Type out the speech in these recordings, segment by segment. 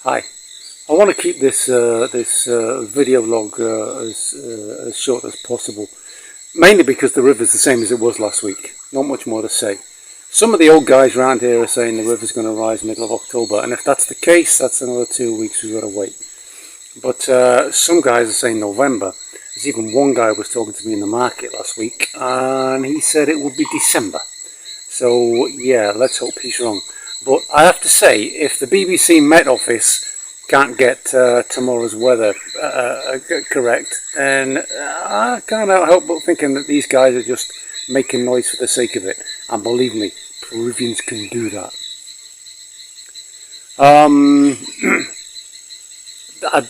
Hi. I want to keep this video log as short as possible, mainly because the river's the same as it was last week. Not much more to say. Some of the old guys around here are saying the river's going to rise middle of October, and if that's the case, that's another 2 weeks we've got to wait. But some guys are saying November. There's even one guy was talking to me in the market last week, and he said it would be December. So yeah, let's hope he's wrong. But I have to say, if the BBC Met Office can't get tomorrow's weather correct, then I can't help but thinking that these guys are just making noise for the sake of it. And believe me, Peruvians can do that.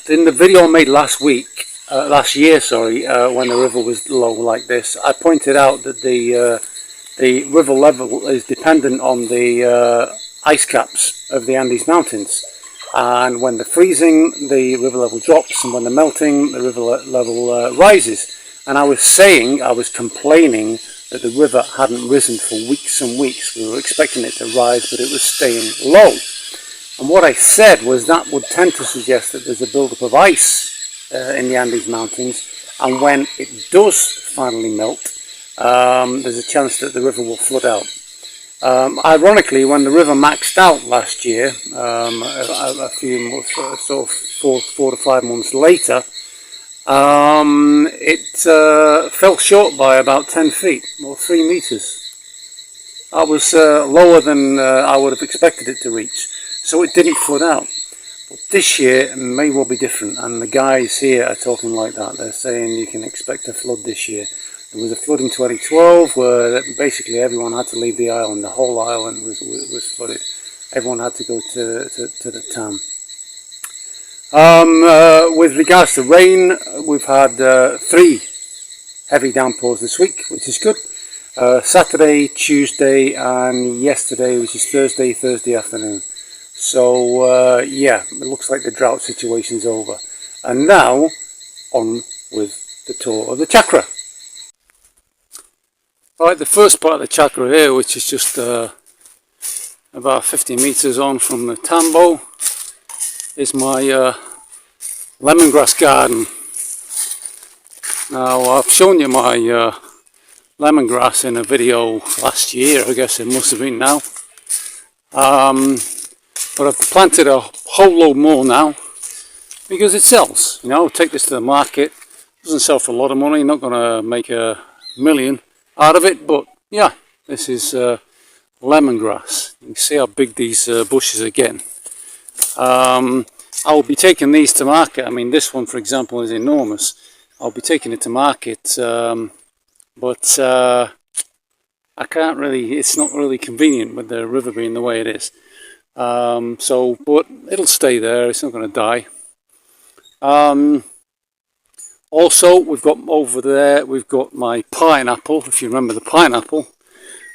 In the video I made last year, when the river was low like this, I pointed out that the river level is dependent on the ice caps of the Andes Mountains, and when they're freezing the river level drops, and when they're melting the river level rises. And I was complaining that the river hadn't risen for weeks and weeks. We were expecting it to rise, but it was staying low. And what I said was that would tend to suggest that there's a buildup of ice in the Andes Mountains, and when it does finally melt, there's a chance that the river will flood out. Ironically, when the river maxed out last year, a few months, sort of 4 to 5 months later, it fell short by about 10 feet, or 3 meters. That was lower than I would have expected it to reach, so it didn't flood out. But this year it may well be different, and the guys here are talking like that. They're saying you can expect a flood this year. There was a flood in 2012 where basically everyone had to leave the island. The whole island was flooded. Everyone had to go to the town. With regards to rain, we've had 3 heavy downpours this week, which is good. Saturday, Tuesday, and yesterday, which is Thursday afternoon. So yeah, it looks like the drought situation's over. And now, on with the tour of the chakra. Right, the first part of the chakra here, which is just about 50 meters on from the tambo, is my lemongrass garden. Now, I've shown you my lemongrass in a video last year, I guess it must have been now. But I've planted a whole load more now because it sells. You know, take this to the market. It doesn't sell for a lot of money. Not going to make a million out of it, but yeah, this is lemongrass. You can see how big these bushes are getting. I will be taking these to market. I mean, this one, for example, is enormous. I'll be taking it to market, but I can't really. It's not really convenient with the river being the way it is. But it'll stay there. It's not going to die. Also, we've got over there, we've got my pineapple. If you remember the pineapple,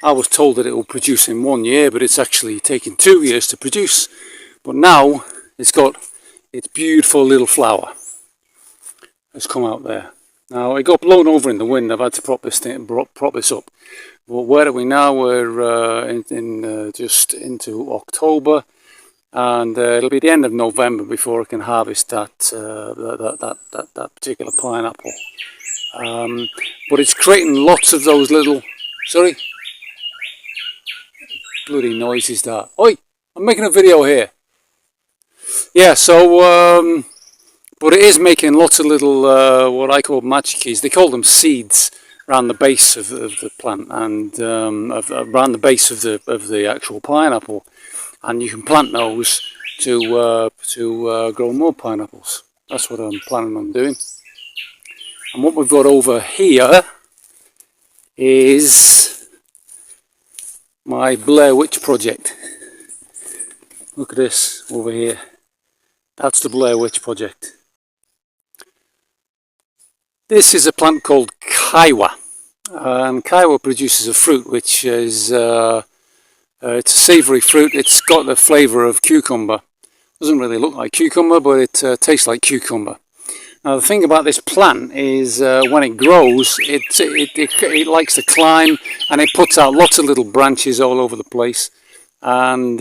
I was told that it will produce in 1 year, but it's actually taken 2 years to produce. But now it's got its beautiful little flower. It's come out there. Now it got blown over in the wind. I've had to prop this up. But where are we now? We're just into October, and it'll be the end of November before I can harvest that particular pineapple. But it's creating lots of those little. Sorry, bloody noise is that? Oi! I'm making a video here. Yeah, so but it is making lots of little what I call magickies. They call them seeds around the base of the plant, and around the base of the actual pineapple, and you can plant those to grow more pineapples. That's what I'm planning on doing. And what we've got over here is my Blair Witch project. Look at this over here. That's the Blair Witch project. This is a plant called kaiwa. Kaiwa produces a fruit which is it's a savoury fruit. It's got the flavour of cucumber. Doesn't really look like cucumber, but it tastes like cucumber. Now the thing about this plant is when it grows, it likes to climb, and it puts out lots of little branches all over the place. And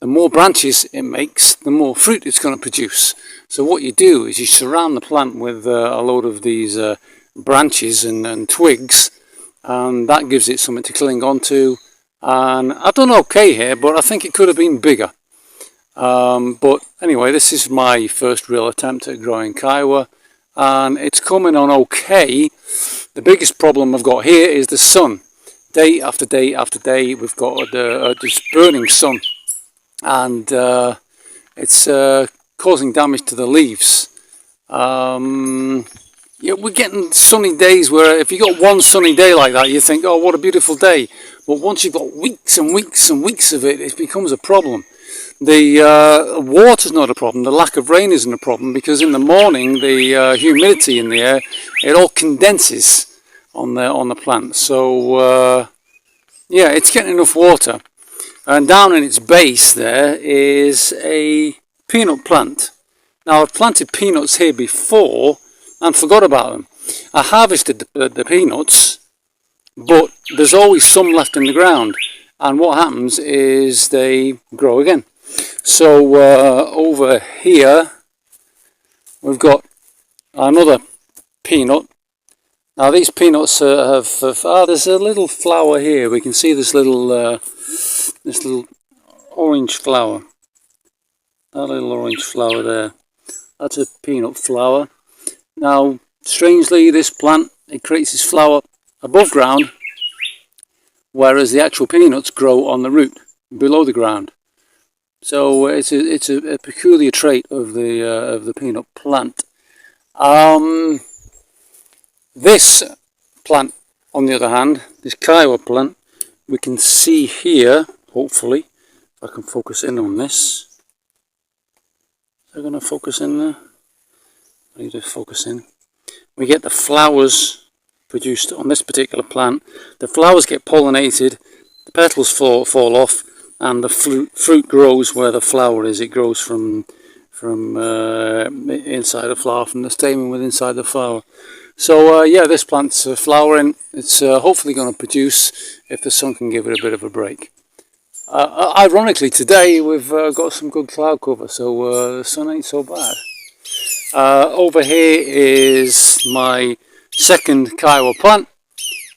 the more branches it makes, the more fruit it's going to produce. So what you do is you surround the plant with a load of these branches and twigs, and that gives it something to cling onto. And I've done okay here, but I think it could have been bigger. But anyway, this is my first real attempt at growing kiowa, and it's coming on okay. The biggest problem I've got here is the sun. Day after day after day we've got this burning sun, and it's causing damage to the leaves. Yeah, we're getting sunny days where if you got one sunny day like that, you think, oh, what a beautiful day. But once you've got weeks and weeks and weeks of it, it becomes a problem. The water's not a problem. The lack of rain isn't a problem, because in the morning the humidity in the air, it all condenses on the plant. So yeah, it's getting enough water. And down in its base there is a peanut plant. Now, I've planted peanuts here before and forgot about them. I harvested the peanuts, but there's always some left in the ground, and what happens is they grow again. So over here we've got another peanut. Now these peanuts there's a little flower here. We can see this little orange flower. That little orange flower there. That's a peanut flower. Now, strangely, this plant, it creates its flower above ground, whereas the actual peanuts grow on the root below the ground. So it's a peculiar trait of the peanut plant. This plant, on the other hand, this kiowa plant, we can see here, hopefully, if I can focus in on this. Is that going to focus in there? I need to focus in. We get the flowers produced on this particular plant. The flowers get pollinated, the petals fall off, and the fruit grows where the flower is. It grows from inside the flower, from the stamen within inside the flower. So yeah, this plant's flowering. It's hopefully going to produce if the sun can give it a bit of a break. Ironically, today we've got some good cloud cover, so the sun ain't so bad. Over here is my second kiowa plant,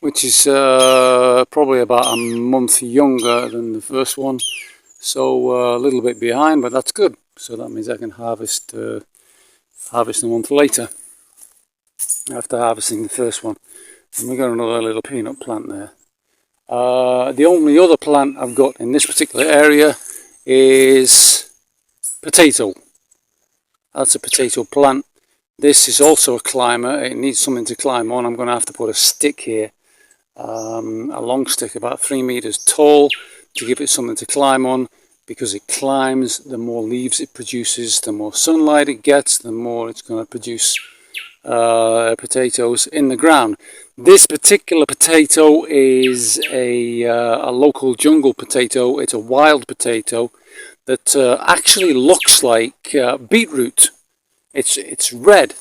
which is probably about a month younger than the first one, so a little bit behind, but that's good. So that means I can harvest a month later after harvesting the first one. And we've got another little peanut plant there. The only other plant I've got in this particular area is potato. That's a potato plant. This is also a climber. It needs something to climb on. I'm going to have to put a stick here, a long stick about 3 meters tall, to give it something to climb on, because it climbs. The more leaves it produces, the more sunlight it gets, the more it's going to produce potatoes in the ground. This particular potato is a local jungle potato. It's a wild potato that actually looks like beetroot. It's red,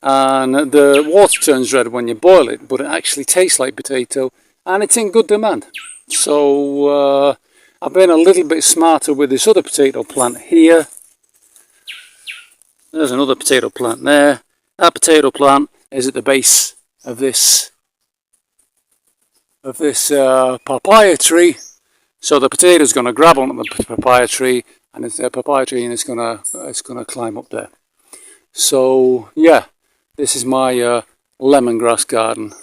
and the water turns red when you boil it, but it actually tastes like potato, and it's in good demand. So I've been a little bit smarter with this other potato plant here. There's another potato plant there. That potato plant is at the base of this papaya tree. So the potato is going to grab onto the papaya tree, and it's a papaya tree, and it's going to climb up there. So yeah, this is my lemongrass garden.